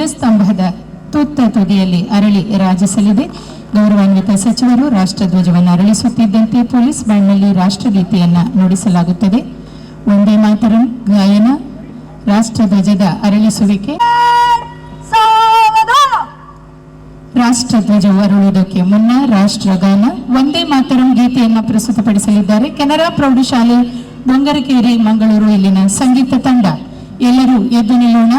ಧ್ವಜಸ್ತಂಭದ ತುತ್ತ ತುದಿಯಲ್ಲಿ ಅರಳಿ ರಾಜಿಸಲಿದೆ. ಗೌರವಾನ್ವಿತ ಸಚಿವರು ರಾಷ್ಟ್ರಧ್ವಜವನ್ನು ಅರಳಿಸುತ್ತಿದ್ದಂತೆ ಪೊಲೀಸ್ ಬ್ಯಾಂಡ್ನಲ್ಲಿ ರಾಷ್ಟ್ರಗೀತೆಯನ್ನ ನುಡಿಸಲಾಗುತ್ತದೆ. ವಂದೇ ಮಾತರಂ ಗಾಯನ, ರಾಷ್ಟ್ರಧ್ವಜದ ಅರಳಿಸುವಿಕೆ. ರಾಷ್ಟ್ರಧ್ವಜವು ಅರಳುವುದಕ್ಕೆ ಮುನ್ನ ರಾಷ್ಟ್ರಗಾನ ವಂದೇ ಮಾತರಂ ಗೀತೆಯನ್ನ ಪ್ರಸ್ತುತಪಡಿಸಲಿದ್ದಾರೆ ಕೆನರಾ ಪ್ರೌಢಶಾಲೆ ಬೊಂಗರಕೇರಿ ಮಂಗಳೂರು ಇಲ್ಲಿನ ಸಂಗೀತ ತಂಡ. ಎಲ್ಲರೂ ಎದ್ದು ನಿಲ್ಲೋಣ.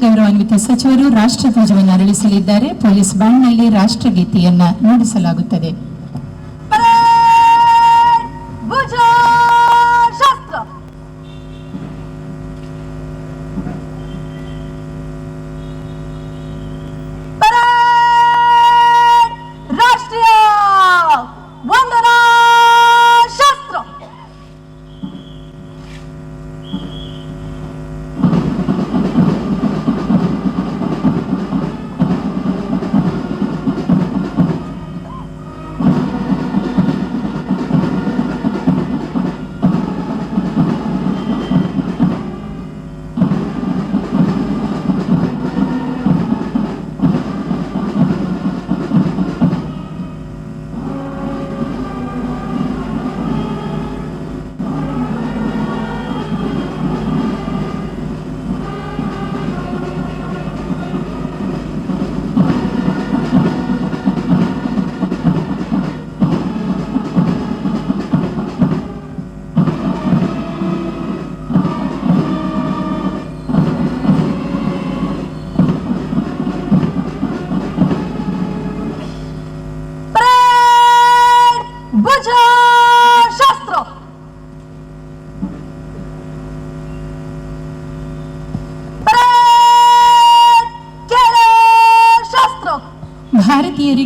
ಗೌರವಾನ್ವಿತ ಸಚಿವರು ರಾಷ್ಟ್ರಧ್ವಜವನ್ನು ಅರಳಿಸಲಿದ್ದಾರೆ. ಪೊಲೀಸ್ ಬ್ಯಾಂಡ್ನಲ್ಲಿ ರಾಷ್ಟ್ರಗೀತೆಯನ್ನ ನುಡಿಸಲಾಗುತ್ತದೆ.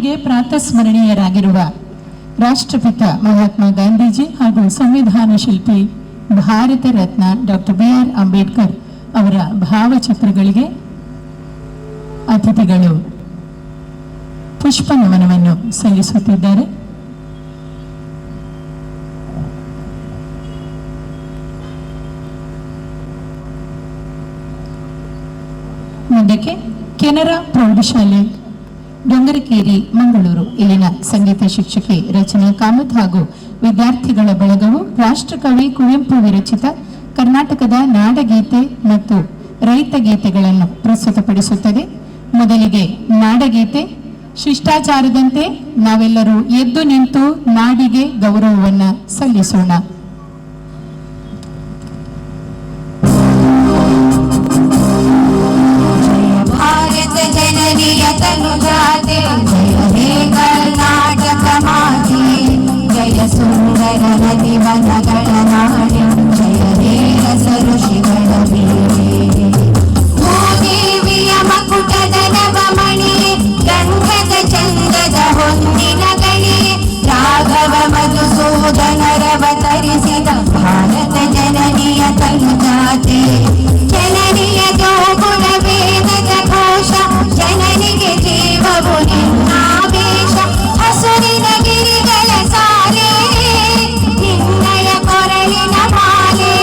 ಅವರಿಗೆ ಪ್ರಾತಸ್ಮರಣೀಯರಾಗಿರುವ ರಾಷ್ಟ್ರಪಿತ ಮಹಾತ್ಮ ಗಾಂಧೀಜಿ ಹಾಗೂ ಸಂವಿಧಾನ ಶಿಲ್ಪಿ ಭಾರತ ರತ್ನ ಡಾಕ್ಟರ್ BR ಅಂಬೇಡ್ಕರ್ ಅವರ ಭಾವಚಿತ್ರಗಳಿಗೆ ಅತಿಥಿಗಳು ಪುಷ್ಪ ನಮನವನ್ನು ಸಲ್ಲಿಸುತ್ತಿದ್ದಾರೆ. ಮುಂದಕ್ಕೆ ಕೆನರಾ ಪ್ರೌಢಶಾಲೆ ಡೊಂಗರಕೇರಿ ಮಂಗಳೂರು ಇಲ್ಲಿನ ಸಂಗೀತ ಶಿಕ್ಷಕಿ ರಚನಾ ಕಾಮತ್ ಹಾಗೂ ವಿದ್ಯಾರ್ಥಿಗಳ ಬಳಗವು ರಾಷ್ಟ್ರಕವಿ ಕುವೆಂಪು ವಿರಚಿತ ಕರ್ನಾಟಕದ ನಾಡಗೀತೆ ಮತ್ತು ರೈತ ಗೀತೆಗಳನ್ನು ಪ್ರಸ್ತುತಪಡಿಸುತ್ತದೆ. ಮೊದಲಿಗೆ ನಾಡಗೀತೆ. ಶಿಷ್ಟಾಚಾರದಂತೆ ನಾವೆಲ್ಲರೂ ಎದ್ದು ನಿಂತು ನಾಡಿಗೆ ಗೌರವವನ್ನು ಸಲ್ಲಿಸೋಣ. ಭಾರತ ಜನನಿಯ ತನುಜಾತೆ ಜಯ ಹೇ ಕರ್ನಾಟಕ ಮಾತೆ, ಜಯ ಸುಂದರ ನದಿ ವನಗಳ ನಾಡೆ, ಜಯ ಹೇ ರಸ ಋಷಿಗಳ ಬೀಡೆ. ಭೂದೇವಿಯ ಮಕುಟದ ನವಮಣಿ, ಗಂಧದ ಚಂದದ ಹೊನ್ನಿನ ಗಣಿ, ರಾಘವ ಮಧುಸೂದನರವತರಿಸಿದ ಭಾರತ ಜನನಿಯ ತನುಜಾತೆ. ಜನನಿಯ ಜೋಗುಣ ವೇದದ ಘೋಷ, ಜನನಿಗೆ ಜೀವವು ನಿನ್ನಾವೇಶ. ಹಸುರಿನ ಗಿರಿಗಳ ಸಾಲೆ, ನಿನ್ನಯ ಕೊರಳಿನ ಮಾಲೆ.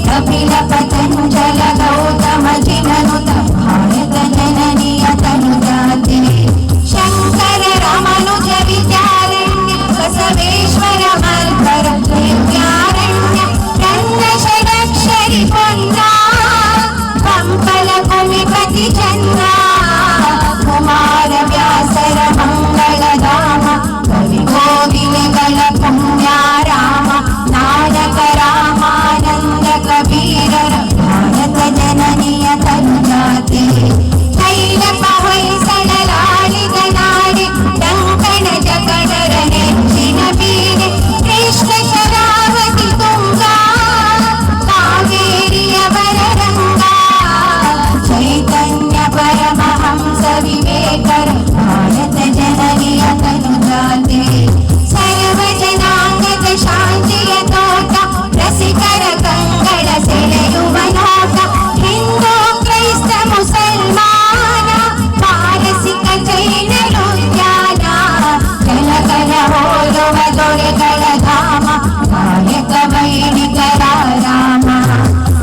ಕಪಿಲ ಪತಂಜಲ ಗೌತಮ ಜಿನನುತ ಭಾರತ ಜನನಿಯ ತನುಜಾತೆ. ಶಂಕರ ರಾಮಾನುಜ ವಿದ್ಯಾರಣ್ಯ, ಬಸವೇಶ್ವರ ಮಲ್ಪರ ವಿದ್ಯಾರಣ್ಯ, ರನ್ನ ಷಡಕ್ಷರಿ ಪೊನ್ನ, ಕಂಪಲ ಭೂಮಿಪತಿ ಚಂದ್ರ. ಕುಮಾರ ವ್ಯಾಸರ ಮಂಗಳಧಾಮ, ಕವಿ ಗೋವಿಲಗಳ ಪುಣ್ಯಾರಾಮ. ನಾಡಕ ರಾಮಾನಂದ ಕಬೀರರ ಭಾರತ ಜನನಿಯ ತನುಜಾತೆ. ಕೈಲಪ ಹೊಯ್ಸಳಲಾಳಿದ ನಾಡೆ, ಡಂಕಣ ಜಗಡರ ನೆಚ್ಚಿನ ಬೀಡೆ. ಕೃಷ್ಣ ಶರಾವತಿ ತುಂಗ, ಕಾವೇರಿಯವರ ರಂಗ. ಚೈತನ್ಯ ಪರಮಹಂಸ ವಿವೇಕರ ಭಾರತ ಜನನಿಯ ತನುಜಾತೆ. ಸರ್ವ ಜನಾಂಗದ ಶಾಂತಿಯ ತೋಟ, ರಸಿಕರ ಕಂಗಳ ಸೆಳೆಯುವ ನೋಟ. ಹಿಂದೂ ಕ್ರೈಸ್ತ ಮುಸಲ್ಮಾನ, ಪಾರಸಿಕ ಜೈನರುದ್ಯಾನ. ಜನಕನ ಹೋಲುವ ದೊರೆಗಳ ಧಾಮ, ನಾಯಕ ವೈಣಿಕರ ರಾಮ.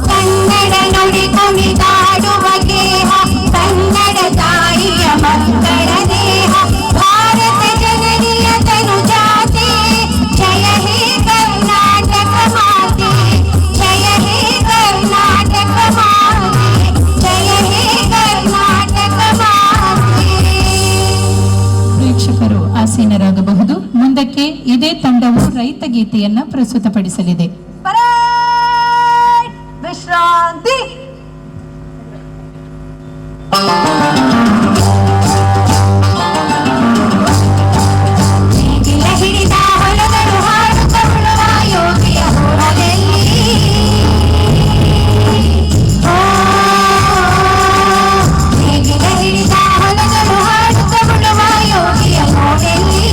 ಕನ್ನಡ ನುಡಿ ಕುಣಿದಾಡುವ ಗೇಹ, ಕನ್ನಡ ತಾಯಿಯ ಮಕ್ಕಳ ದೇಹ. ಭಾರತ ಜನನಿಯ ತನುಜಾತೆ, ಜಯ ಹೇ ಕರ್ನಾಟಕ ಮಾತೆ, ಜಯ ಹೇ ಕರ್ನಾಟಕ ಮಾತೆ, ಜಯ ಹೇ ಕರ್ನಾಟಕ ಮಾತೆ. ಪ್ರೇಕ್ಷಕರು ಆಸೀನರಾಗಬಹುದು. ಮುಂದಕ್ಕೆ ಇದೇ ತಂಡವು ರೈತ ಗೀತೆಯನ್ನ ಪ್ರಸ್ತುತಪಡಿಸಲಿದೆ. ಪರೇಡ್ ವಿಶ್ರಾಂತಿ. ನೇಗಿಲ ಹಿಡಿದ ಹೊಲಗಳು ಹಾಡುತ್ತ ಉಳುವ ಯೋಗಿಯ ಹೊಲದಲ್ಲಿ. ನೇಗಿಲ ಹಿಡಿದ ಹೊಲಗಳು ಹಾಡುತ್ತ ಉಳುವ ಯೋಗಿಯ ನೋಡೆಲ್ಲಿ.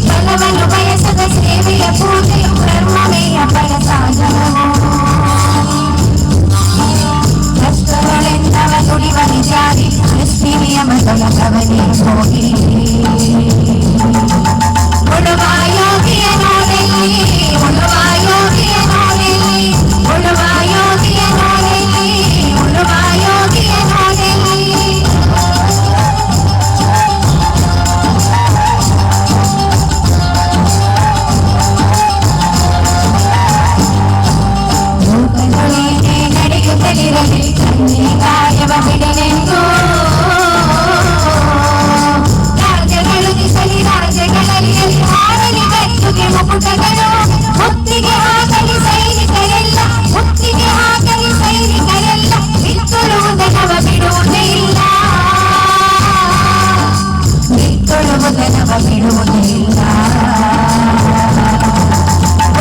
ಬಲವನ್ನು ಬಯಸದ ಸೇವೆಯ ಪೂಜೆಯು ಕರ್ಮಮೆಯ ಫಲಸಾಧನವು. ಭಕ್ತಗಳೆಂದವ ನುಡಿವ ನಿಜಾರಿ, ಸೃಷ್ಟಿ ನಿಯಮಗಳ ಕವನೆ ಹೋಗಿ. ಉಳುವ ಯೋಗಿಯ ನೋಡೆಲ್ಲಿ, ಉಳುವ ಯೋಗಿಯ ನೋಡೆಲ್ಲಿ, ಉಳುವ ಯೋಗಿಯ ನೋಡೆಲ್ಲಿ, ಉಳುವ ಯೋಗಿಯ ನೋಡೆಲ್ಲಿ. ಲೋಕದೊಳಗೆ ನಡೆಯುತ್ತಲಿರಲಿ, ಗಾಯವ ಬಿಡಲೆಂದು. ರಾಜ್ಯಗಳು ದಿಸಲಿ, ರಾಜ್ಯಗಳಲ್ಲಿ ಹಾರಲಿ ಗದ್ದುಗೆ ಮುಕುಟಗಳು. ಮುತ್ತಿಗೆ ಹಾಕಲಿ ಸೈನಿಕರೆಲ್ಲ, ಮುತ್ತಿಗೆ ಹಾಕಲಿ ಸೈನಿಕರೆಲ್ಲ. ಬಿತ್ತುಳುವುದನವ ಬಿಡುವುದೇ ಇಲ್ಲ, ಬಿತ್ತುಳುವುದನವ ಬಿಡುವುದೇ ಇಲ್ಲ.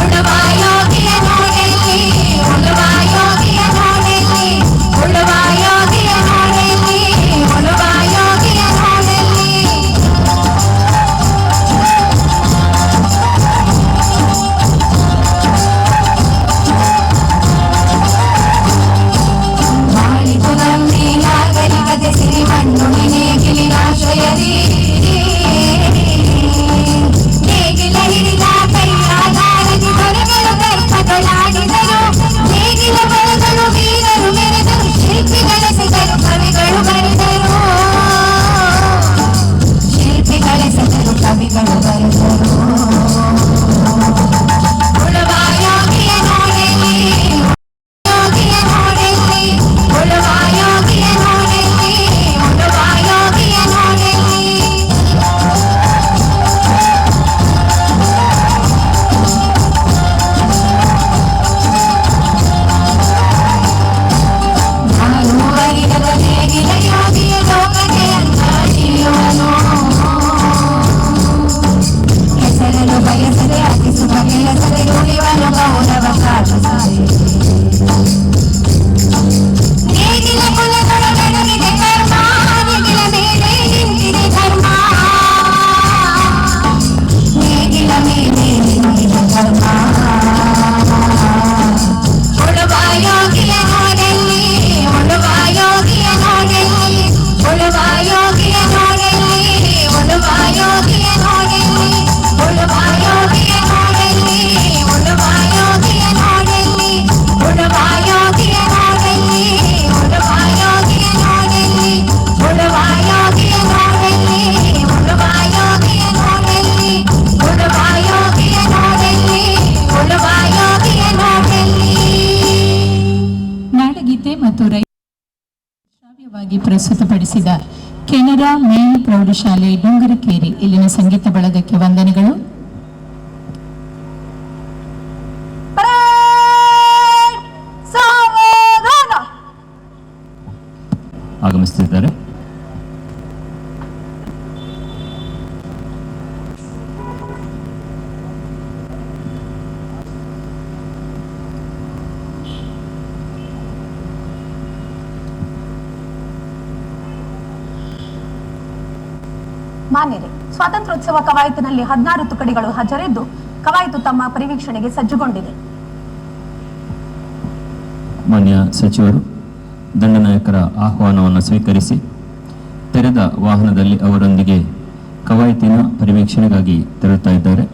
ಉಳುವ ಯೋಗಿಯ ನೋಡೆಲ್ಲಿ, ಉಳುವ ಯೋಗಿಯ ನೋಡೆಲ್ಲಿ, ಉಳುವ ಯೋಗಿಯ ನೋಡೆಲ್ಲಿ, ಉಳುವ ಯೋಗಿಯ ನೋಡೆಲ್ಲಿ. ಮತ್ತು ಶ್ರಾವ್ಯವಾಗಿ ಪ್ರಸ್ತುತಪಡಿಸಿದ ಕೆನರಾ ಮೇನ್ ಪ್ರೌಢಶಾಲೆ ಡೊಂಗರಕೇರಿ ಇಲ್ಲಿನ ಸಂಗೀತ ಬಳಗಕ್ಕೆ ವಂದನೆಗಳು. ಆಗಮಿಸುತ್ತಿದ್ದಾರೆ. ಮಾನ್ಯರೇ, ಸ್ವಾತಂತ್ರ್ಯೋತ್ಸವ ಕವಾಯತಿನಲ್ಲಿ 16 ತುಕಡಿಗಳು ಹಾಜರಿದ್ದು ಕವಾಯತು ತಮ್ಮ ಪರಿವೀಕ್ಷಣೆಗೆ ಸಜ್ಜುಗೊಂಡಿದೆ. ಮಾನ್ಯ ಸಚಿವರು ದಂಡನಾಯಕರ ಆಹ್ವಾನವನ್ನು ಸ್ವೀಕರಿಸಿ ತೆರೆದ ವಾಹನದಲ್ಲಿ ಅವರೊಂದಿಗೆ ಕವಾಯತಿನ ಪರಿವೀಕ್ಷಣೆಗಾಗಿ ತೆರಳುತ್ತಾ ಇದ್ದಾರೆ.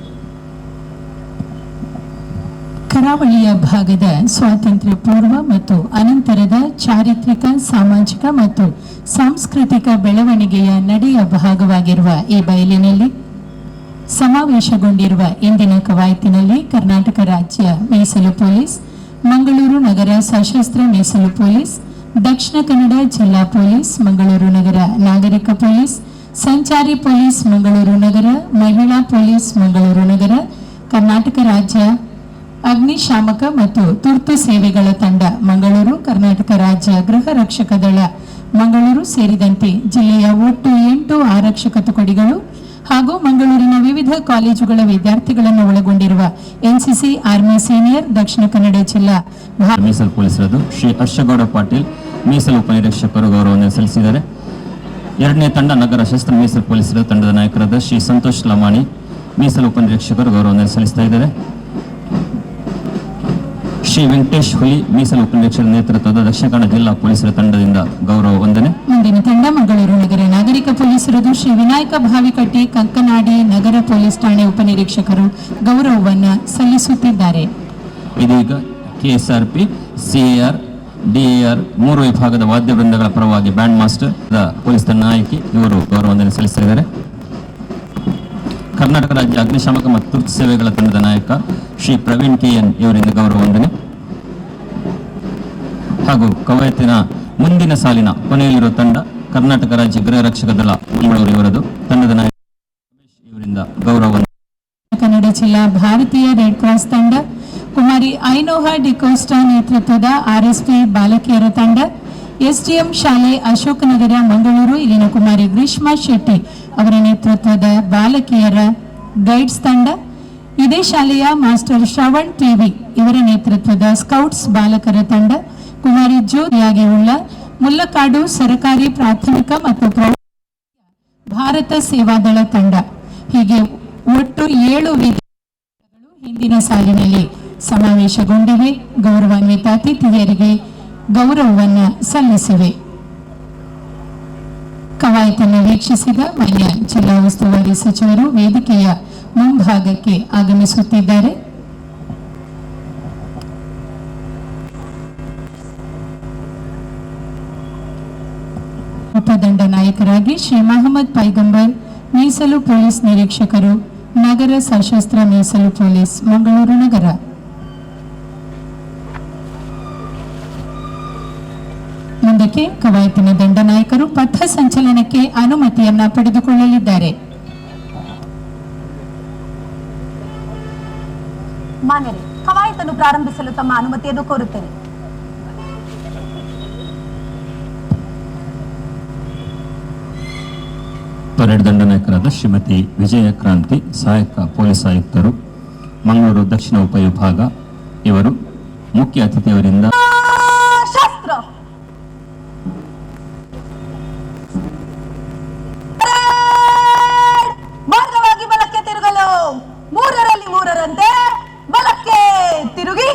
ಕರಾವಳಿಯ ಭಾಗದ ಸ್ವಾತಂತ್ರ್ಯ ಪೂರ್ವ ಮತ್ತು ಅನಂತರದ ಚಾರಿತ್ರಿಕ, ಸಾಮಾಜಿಕ ಮತ್ತು ಸಾಂಸ್ಕೃತಿಕ ಬೆಳವಣಿಗೆಯ ನಡೆಯ ಭಾಗವಾಗಿರುವ ಈ ಬಯಲಿನಲ್ಲಿ ಸಮಾವೇಶಗೊಂಡಿರುವ ಇಂದಿನ ಕವಾಯತಿನಲ್ಲಿ ಕರ್ನಾಟಕ ರಾಜ್ಯ ಮೀಸಲು ಪೊಲೀಸ್, ಮಂಗಳೂರು ನಗರ ಸಶಸ್ತ್ರ ಮೀಸಲು ಪೊಲೀಸ್, ದಕ್ಷಿಣ ಕನ್ನಡ ಜಿಲ್ಲಾ ಪೊಲೀಸ್, ಮಂಗಳೂರು ನಗರ ನಾಗರಿಕ ಪೊಲೀಸ್, ಸಂಚಾರಿ ಪೊಲೀಸ್ ಮಂಗಳೂರು ನಗರ, ಮಹಿಳಾ ಪೊಲೀಸ್ ಮಂಗಳೂರು ನಗರ, ಕರ್ನಾಟಕ ರಾಜ್ಯ ಅಗ್ನಿಶಾಮಕ ಮತ್ತು ತುರ್ತು ಸೇವೆಗಳ ತಂಡ ಮಂಗಳೂರು, ಕರ್ನಾಟಕ ರಾಜ್ಯ ಗೃಹ ರಕ್ಷಕ ದಳ ಮಂಗಳೂರು ಸೇರಿದಂತೆ ಜಿಲ್ಲೆಯ ಒಟ್ಟು 8 ಆರಕ್ಷಕ ತುಕಡಿಗಳು ಹಾಗೂ ಮಂಗಳೂರಿನ ವಿವಿಧ ಕಾಲೇಜುಗಳ ವಿದ್ಯಾರ್ಥಿಗಳನ್ನು ಒಳಗೊಂಡಿರುವ NCC, army senior, Dakshina Kannada ಜಿಲ್ಲಾ ಮೀಸಲು ಪೊಲೀಸರದು ಶ್ರೀ ಹರ್ಷಗೌಡ ಪಾಟೀಲ್ ಮೀಸಲು ಉಪನಿರೀಕ್ಷಕರು ಗೌರವವನ್ನು ಸಲ್ಲಿಸಿದ್ದಾರೆ. ಎರಡನೇ ತಂಡ ನಗರ ಶಸ್ತ್ರ ಮೀಸಲು ಪೊಲೀಸರ ತಂಡದ ನಾಯಕರಾದ ಶ್ರೀ ಸಂತೋಷ್ ಲಮಾಣಿ ಮೀಸಲು ಉಪನಿರೀಕ್ಷಕರು ಗೌರವವನ್ನು ಸಲ್ಲಿಸ್ತಾ ಇದ್ದಾರೆ. ಶ್ರೀ ವೆಂಕಟೇಶ್ ಹುಲಿ ಮೀಸಲು ಉಪನಿರೀಕ್ಷಕರ ನೇತೃತ್ವದ ದಕ್ಷಿಣ ಕನ್ನಡ ಜಿಲ್ಲಾ ಪೊಲೀಸರ ತಂಡದಿಂದ ಗೌರವ ವಂದನೆ. ಮುಂದಿನ ತಂಡ ಮಂಗಳೂರು ನಗರ ನಾಗರಿಕ ಪೊಲೀಸರದು ಶ್ರೀ ವಿನಾಯಕ ಭಾವಿಕಟ್ಟಿ ಕಂಕನಾಡಿ ನಗರ ಪೊಲೀಸ್ ಠಾಣೆ ಉಪನಿರೀಕ್ಷಕರು ಗೌರವವನ್ನು ಸಲ್ಲಿಸುತ್ತಿದ್ದಾರೆ. ಇದೀಗ ಕೆಎಸ್ಆರ್ಪಿ, ಸಿಎಆರ್, ಡಿಎಆರ್ 3 ವಿಭಾಗದ ವಾದ್ಯ ವೃಂದಗಳ ಪರವಾಗಿ ಬ್ಯಾಂಡ್ ಮಾಸ್ಟರ್ ಪೊಲೀಸ್ ತಂಡ ನಾಯಕಿ ಇವರು ಗೌರವವನ್ನು ಸಲ್ಲಿಸಿದ್ದಾರೆ. ಕರ್ನಾಟಕ ರಾಜ್ಯ ಅಗ್ನಿಶಾಮಕ ಮತ್ತು ತುರ್ತು ಸೇವೆಗಳ ತಂಡದ ನಾಯಕ ಶ್ರೀ ಪ್ರವೀಣ್ ಕೆಎನ್ ಇವರಿಂದ ಗೌರವ ವಂದನೆ ಹಾಗೂ ಕವಾಯತಿನ ಮುಂದಿನ ಸಾಲಿನ ಕೊನೆಯಲ್ಲಿರುವ ತಂಡ ಕರ್ನಾಟಕ ರಾಜ್ಯ ಗೃಹ ರಕ್ಷಕ ದಳ ಮಂಗಳೂರು ಇವರದು ತಂಡದ ನಾಯಕ ಇವರಿಂದ ಗೌರವ ವಂದನೆ. ಕನ್ನಡ ಜಿಲ್ಲಾ ಭಾರತೀಯ ರೆಡ್ ಕ್ರಾಸ್ ತಂಡ ಕುಮಾರಿ ಐನೋಹಾ ಡಿಕೋಸ್ಟಾ ನೇತೃತ್ವದ ಆರ್ಎಸ್ಪಿ ಬಾಲಕಿಯರ ತಂಡ, ಎಸ್ಡಿಎಂ ಶಾಲೆ ಅಶೋಕನಗರ ಮಂಗಳೂರು ಇಲ್ಲಿನ ಕುಮಾರಿ ಗ್ರೀಷ್ಮಾ ಶೆಟ್ಟಿ ಅವರ ನೇತೃತ್ವದ ಬಾಲಕಿಯರ ಗೈಡ್ಸ್ ತಂಡ, ಇದೇ ಶಾಲೆಯ ಮಾಸ್ಟರ್ ಶ್ರವಣ್ ಟಿವಿ ಇವರ ನೇತೃತ್ವದ ಸ್ಕೌಟ್ಸ್ ಬಾಲಕರ ತಂಡ, ಕುಮಾರಿ ಜ್ಯೋತಿಯಾಗಿ ಉಳ್ಳ ಮುಲ್ಲಕಾಡು ಸರಕಾರಿ ಪ್ರಾಥಮಿಕ ಮತ್ತು ಪ್ರೌಢ ಭಾರತ ಸೇವಾದಳ ತಂಡ ಹೀಗೆ ಒಟ್ಟು 7 ವಿದ್ಯಾರ್ಥಿಗಳು ಹಿಂದಿನ ಸಾಲಿನಲ್ಲಿ ಸಮಾವೇಶಗೊಂಡಿವೆ. ಗೌರವಾನ್ವಿತ ಅತಿಥಿಯರಿಗೆ ಗೌರವವನ್ನು ಸಲ್ಲಿಸಿವೆ. ಕವಾಯತನ್ನು ವೀಕ್ಷಿಸಿದ ಮಾನ್ಯ ಜಿಲ್ಲಾ ಉಸ್ತುವಾರಿ ಸಚಿವರು ವೇದಿಕೆಯ ಮುಂಭಾಗಕ್ಕೆ ಆಗಮಿಸುತ್ತಿದ್ದಾರೆ. ಉಪದಂಡ ನಾಯಕರಾಗಿ ಶ್ರೀ ಮಹಮ್ಮದ್ ಪೈಗಂಬರ್ ಮೀಸಲು ಪೊಲೀಸ್ ನಿರೀಕ್ಷಕರು, ನಗರ ಸಶಸ್ತ್ರ ಮೀಸಲು ಪೊಲೀಸ್ ಮಂಗಳೂರು ನಗರ. ಮುಂದಕ್ಕೆ ಕವಾಯತಿನ ದಂಡನಾಯಕರು ಪಥ ಸಂಚಲನಕ್ಕೆ ಅನುಮತಿಯನ್ನ ಪಡೆದುಕೊಳ್ಳಲಿದ್ದಾರೆ. ಮಾನ್ಯರೇ, ಕವಾಯತನ್ನು ಪ್ರಾರಂಭಿಸಲು ತಮ್ಮ ಅನುಮತಿಯನ್ನು ಕೋರುತ್ತೇನೆ. ಪರೇಡ್ ದಂಡನಾಯಕರಾದ ಶ್ರೀಮತಿ ವಿಜಯ ಕ್ರಾಂತಿ ಸಹಾಯಕ ಪೊಲೀಸ್ ಆಯುಕ್ತರು ಮಂಗಳೂರು ದಕ್ಷಿಣ ಉಪವಿಭಾಗ ಇವರು ಮುಖ್ಯ ಅತಿಥಿಯವರಿಂದ ಶಾಸ್ತ್ರ ಮಾರ್ಗವಾಗಿ ಬಲಕ್ಕೆ ತಿರುಗಲು 3ರಲ್ಲಿ 3ರಂತೆ ಬಲಕ್ಕೆ ತಿರುಗಿ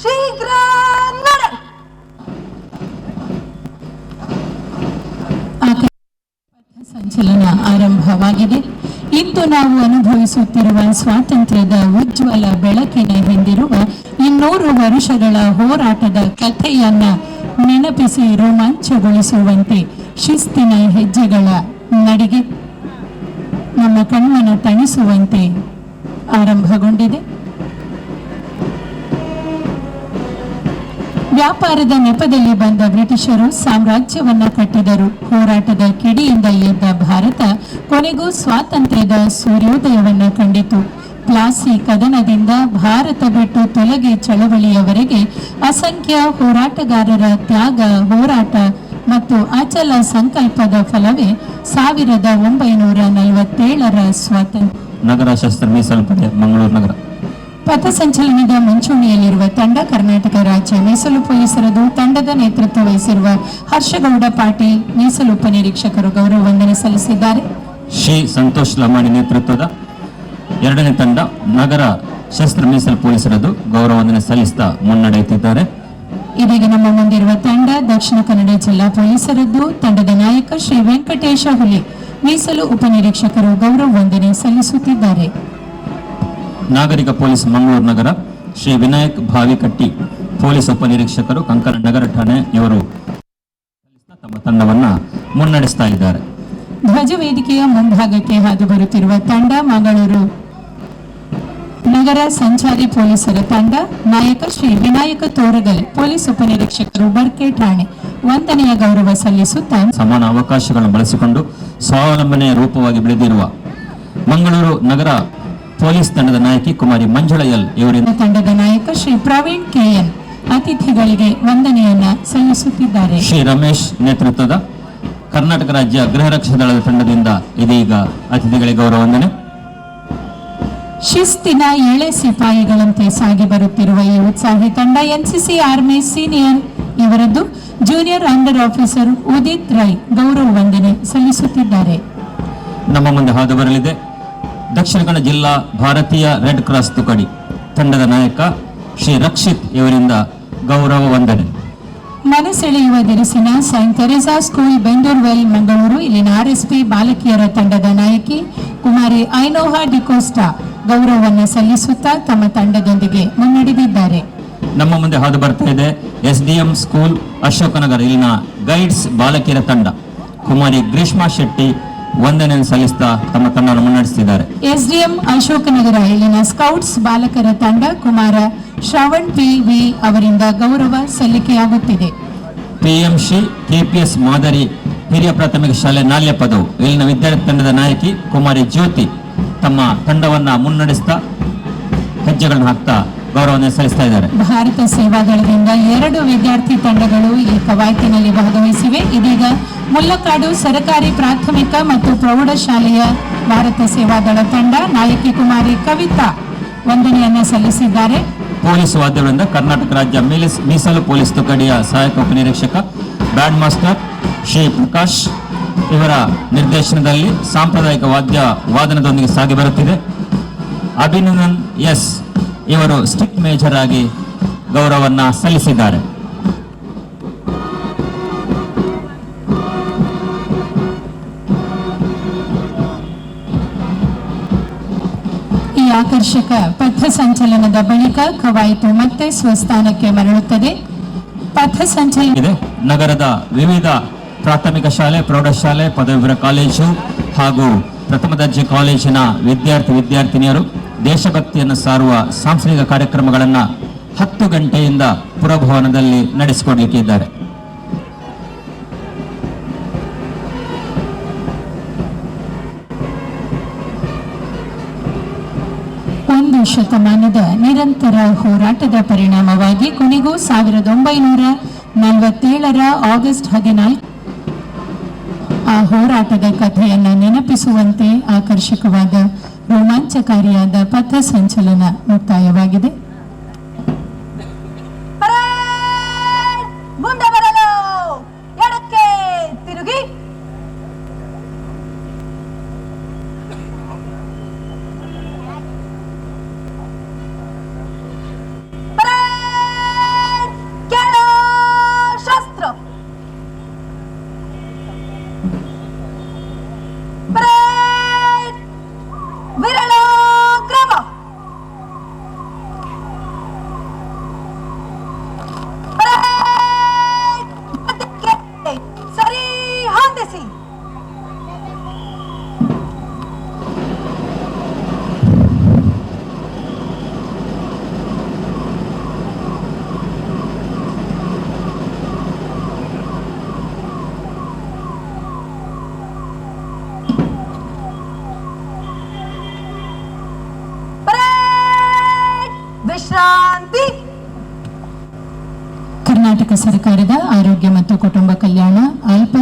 ಶೀಘ್ರ ನಡೆ. ಸಂಚಲನ ಆರಂಭವಾಗಿದೆ. ಇಂದು ನಾವು ಅನುಭವಿಸುತ್ತಿರುವ ಸ್ವಾತಂತ್ರ್ಯದ ಉಜ್ವಲ ಬೆಳಕಿನ ಹಿಂದಿರುವ 200 ವರ್ಷಗಳ ಹೋರಾಟದ ಕಥೆಯನ್ನ ನೆನಪಿಸಿ ರೋಮಾಂಚಗೊಳಿಸುವಂತೆ ಶಿಸ್ತಿನ ಹೆಜ್ಜೆಗಳ ನಡಿಗೆ ನಮ್ಮ ಕಣ್ಮನ ತಣಿಸುವಂತೆ ಆರಂಭಗೊಂಡಿದೆ. ವ್ಯಾಪಾರದ ನೆಪದಲ್ಲಿ ಬಂದ ಬ್ರಿಟಿಷರು ಸಾಮ್ರಾಜ್ಯವನ್ನ ಕಟ್ಟಿದರು. ಹೋರಾಟದ ಕಿಡಿಯಿಂದ ಎದ್ದ ಭಾರತ ಕೊನೆಗೂ ಸ್ವಾತಂತ್ರ್ಯದ ಸೂರ್ಯೋದಯವನ್ನ ಕಂಡಿತು. ಪ್ಲಾಸಿ ಕದನದಿಂದ ಭಾರತ ಬಿಟ್ಟು ತೊಲಗಿ ಚಳವಳಿಯವರೆಗೆ ಅಸಂಖ್ಯ ಹೋರಾಟಗಾರರ ತ್ಯಾಗ, ಹೋರಾಟ ಮತ್ತು ಅಚಲ ಸಂಕಲ್ಪದ ಫಲವೇ 1947ರ ಸ್ವಾತಂತ್ರ್ಯ. ನಗರ ಶಸ್ತ್ರ ಮೀಸಲು ಪಡೆ ಮಂಗಳೂರು ನಗರ. ಪಥಸಂಚಲನದ ಮುಂಚೂಣಿಯಲ್ಲಿರುವ ತಂಡ ಕರ್ನಾಟಕ ರಾಜ್ಯ ಮೀಸಲು ಪೊಲೀಸರದು. ತಂಡದ ನೇತೃತ್ವ ವಹಿಸಿರುವ ಹರ್ಷಗೌಡ ಪಾಟೀಲ್ ಮೀಸಲು ಉಪನಿರೀಕ್ಷಕರು ಗೌರವ ವಂದನೆ ಸಲ್ಲಿಸಿದ್ದಾರೆ. ಶ್ರೀ ಸಂತೋಷ್ ಲಮಾಣಿ ನೇತೃತ್ವದ 2ನೇ ತಂಡ ನಗರ ಶಸ್ತ್ರ ಮೀಸಲು ಪೊಲೀಸರದು ಗೌರವ ವಂದನೆ ಸಲ್ಲಿಸ್ತಾ ಮುನ್ನಡೆಯುತ್ತಿದ್ದಾರೆ. ಇದೀಗ ನಮ್ಮ ಮುಂದಿರುವ ತಂಡ ದಕ್ಷಿಣ ಕನ್ನಡ ಜಿಲ್ಲಾ ಪೊಲೀಸರದ್ದು. ತಂಡದ ನಾಯಕ ಶ್ರೀ ವೆಂಕಟೇಶ ಹುಲಿ ಮೀಸಲು ಉಪನಿರೀಕ್ಷಕರು ಗೌರವ ವಂದನೆ ಸಲ್ಲಿಸುತ್ತಿದ್ದಾರೆ. ನಾಗರಿಕ ಪೊಲೀಸ್ ಮಂಗಳೂರು ನಗರ ಶ್ರೀ ವಿನಾಯಕ್ ಭಾವಿಕಟ್ಟಿ ಪೊಲೀಸ್ ಉಪನಿರೀಕ್ಷಕರು ಕಂಕನ ನಗರ ಠಾಣೆ ಇವರು ತಮ್ಮ ತಂಡವನ್ನ ಮುನ್ನಡೆಸ್ತಾ ಇದ್ದಾರೆ. ಧ್ವಜ ವೇದಿಕೆಯ ಮುಂಭಾಗಕ್ಕೆ ಹಾದು ಬರುತ್ತಿರುವ ತಂಡ ಮಂಗಳೂರು ನಗರ ಸಂಚಾರಿ ಪೊಲೀಸರ ತಂಡ. ನಾಯಕ ಶ್ರೀ ವಿನಾಯಕ ತೋರಗಲ್ ಪೊಲೀಸ್ ಉಪನಿರೀಕ್ಷಕರು ಬರ್ಕೆ ಠಾಣೆ ವಂದನೆಯ ಗೌರವ ಸಲ್ಲಿಸುತ್ತಾ ಸಮಾನ ಅವಕಾಶಗಳನ್ನು ಬಳಸಿಕೊಂಡು ಸ್ವಾವಲಂಬನೆಯ ರೂಪವಾಗಿ ಬೆಳೆದಿರುವ ಮಂಗಳೂರು ನಗರ ಪೊಲೀಸ್ ತಂಡದ ನಾಯಕಿ ಕುಮಾರಿ ಮಂಜುಳಾ ಎಲ್ ಇವರಿಂದ ತಂಡದ ನಾಯಕ ಶ್ರೀ ಪ್ರವೀಣ್ ಕೆಎನ್ ಅತಿಥಿಗಳಿಗೆ ವಂದನೆಯನ್ನ ಸಲ್ಲಿಸುತ್ತಿದ್ದಾರೆ. ಶ್ರೀ ರಮೇಶ್ ನೇತೃತ್ವದ ಕರ್ನಾಟಕ ರಾಜ್ಯ ಗೃಹ ರಕ್ಷಾ ದಳದ ತಂಡದಿಂದ ಇದೀಗ ಅತಿಥಿಗಳಿಗೆ ಗೌರವ ವಂದನೆ. ಶಿಸ್ತಿನ ಎಳೆ ಸಿಪಾಯಿಗಳಂತೆ ಸಾಗಿ ಬರುತ್ತಿರುವ ಈ ಉತ್ಸಾಹಿ ತಂಡ ಎನ್ಸಿಸಿ ಆರ್ಮಿ ಸೀನಿಯರ್ ಇವರದ್ದು junior under officer Udit Rai ಗೌರವ ವಂದನೆ ಸಲ್ಲಿಸುತ್ತಿದ್ದಾರೆ. ನಮ್ಮ ಮುಂದೆ ಹಾದು ಬರಲಿದೆ ದಕ್ಷಿಣ ಕನ್ನಡ ಜಿಲ್ಲಾ ಭಾರತೀಯ ರೆಡ್ ಕ್ರಾಸ್ ತುಕಡಿ ತಂಡದ ನಾಯಕ ಶ್ರೀ ರಕ್ಷಿತ್ ಇವರಿಂದ ಗೌರವ ವಂದನೆ. ಮನಸೆಳೆಯುವ ದಿರಿಸಿನ Saint Teresa school Bendurwell Mangaluru ಇಲ್ಲಿನ ಆರ್ಎಸ್ಪಿ ಬಾಲಕಿಯರ ತಂಡದ ನಾಯಕಿ ಕುಮಾರಿ ಐನೋಹಾ ಡಿಕೋಸ್ಟಾ ಗೌರವವನ್ನು ಸಲ್ಲಿಸುತ್ತಾ ತಮ್ಮ ತಂಡದೊಂದಿಗೆ ಮುನ್ನಡೆದಿದ್ದಾರೆ. ನಮ್ಮ ಮುಂದೆ ಹಾದು ಬರ್ತಾ ಇದೆ SDM ಸ್ಕೂಲ್ ಅಶೋಕನಗರ ಇಲ್ಲಿನ ಗೈಡ್ಸ್ ಬಾಲಕಿಯರ ತಂಡ ಕುಮಾರಿ ಗ್ರೀಷ್ಮಾ ಶೆಟ್ಟಿ ವಂದನೆಯನ್ನು ಸಲ್ಲಿಸ್ತಾ ತಮ್ಮ ತಂಡವನ್ನು ಮುನ್ನಡೆಸಿದ್ದಾರೆ. SDM ಅಶೋಕನಗರ ಇಲ್ಲಿನ ಸ್ಕೌಟ್ಸ್ ಬಾಲಕರ ತಂಡ ಕುಮಾರ ಶ್ರವಣ್ PV ಅವರಿಂದ ಗೌರವ ಸಲ್ಲಿಕೆಯಾಗುತ್ತಿದೆ. PMC KPS ಮಾದರಿ ಹಿರಿಯ ಪ್ರಾಥಮಿಕ ಶಾಲೆ ನಾಲ್ಯ ಪದವು ಇಲ್ಲಿನ ವಿದ್ಯಾರ್ಥಿ ತಂಡದ ನಾಯಕಿ ಕುಮಾರಿ ಜ್ಯೋತಿ ತಮ್ಮ ತಂಡವನ್ನ ಮುನ್ನಡೆಸ್ತಾ ಹೆಜ್ಜೆಗಳನ್ನು ಹಾಕ್ತಾ ಗೌರವವನ್ನು ಸಲ್ಲಿಸ್ತಾ ಇದ್ದಾರೆ. ಭಾರತ ಸೇವಾದಳದಿಂದ 2 ವಿದ್ಯಾರ್ಥಿ ತಂಡಗಳು ಈ ಕವಾಯತಿನಲ್ಲಿ ಭಾಗವಹಿಸಿವೆ. ಇದೀಗ ಮುಲ್ಲಕಾಡು ಸರಕಾರಿ ಪ್ರಾಥಮಿಕ ಮತ್ತು ಪ್ರೌಢಶಾಲೆಯ ಭಾರತ ಸೇವಾದಳ ತಂಡ ನಾಯಕಿ ಕುಮಾರಿ ಕವಿತಾ ವಂದನೆಯನ್ನ ಸಲ್ಲಿಸಿದ್ದಾರೆ. ಪೊಲೀಸ್ ವಾದ್ಯಗಳಿಂದ ಕರ್ನಾಟಕ ರಾಜ್ಯ ಮೀಸಲು ಪೊಲೀಸ್ ತುಕಡಿಯ ಸಹಾಯಕ ಉಪನಿರೀಕ್ಷಕ ಬ್ಯಾಂಡ್ ಮಾಸ್ಟರ್ ಶ್ರೀ ಪ್ರಕಾಶ್ ಇವರ ನಿರ್ದೇಶನದಲ್ಲಿ ಸಾಂಪ್ರದಾಯಿಕ ವಾದನದೊಂದಿಗೆ ಸಾಗಿ ಬರುತ್ತಿದೆ. ಅಭಿನಂದನ್ ಎಸ್ ಇವರು ಸ್ಟಿಕ್ ಮೇಜರ್ ಆಗಿ ಗೌರವವನ್ನ ಸಲ್ಲಿಸಿದ್ದಾರೆ. ಈ ಆಕರ್ಷಕ ಪಥ ಸಂಚಲನದ ಬಳಿಕ ಕವಾಯತು ಮತ್ತೆ ಸ್ವಸ್ಥಾನಕ್ಕೆ ಮರಳುತ್ತದೆ. ಪಥ ಸಂಚಲನ ಇದೆ. ನಗರದ ವಿವಿಧ ಪ್ರಾಥಮಿಕ ಶಾಲೆ, ಪ್ರೌಢಶಾಲೆ, ಪದವಿಪೂರ್ವ ಕಾಲೇಜು ಹಾಗೂ ಪ್ರಥಮ ದರ್ಜೆ ಕಾಲೇಜಿನ ವಿದ್ಯಾರ್ಥಿನಿಯರು ದೇಶಭಕ್ತಿಯನ್ನು ಸಾರುವ ಸಾಂಸ್ಕೃತಿಕ ಕಾರ್ಯಕ್ರಮಗಳನ್ನು 10 ಗಂಟೆಯಿಂದ ಪುರಭವನದಲ್ಲಿ ನಡೆಸಿಕೊಡಲಿಕ್ಕಿದ್ದಾರೆ. ಒಂದು ಶತಮಾನದ ನಿರಂತರ ಹೋರಾಟದ ಪರಿಣಾಮವಾಗಿ ಕೊನೆಗೂ 1947ರ ಆಗಸ್ಟ್ 14 ಆ ಹೋರಾಟದ ಕಥೆಯನ್ನು ನೆನಪಿಸುವಂತೆ ಆಕರ್ಷಕವಾದ ರೋಮಾಂಚಕಾರಿಯಾದ ಪಥ ಸಂಚಲನ ಮುಕ್ತಾಯವಾಗಿದೆ. ಮುಂದೆ ಬರಲು ಎಡಕ್ಕೆ ತಿರುಗಿ ಕೆಳ ಶಸ್ತ್ರ ಕರ್ನಾಟಕ ಸರ್ಕಾರದ ಆರೋಗ್ಯ ಮತ್ತು ಕುಟುಂಬ ಕಲ್ಯಾಣ ಅಲ್ಪ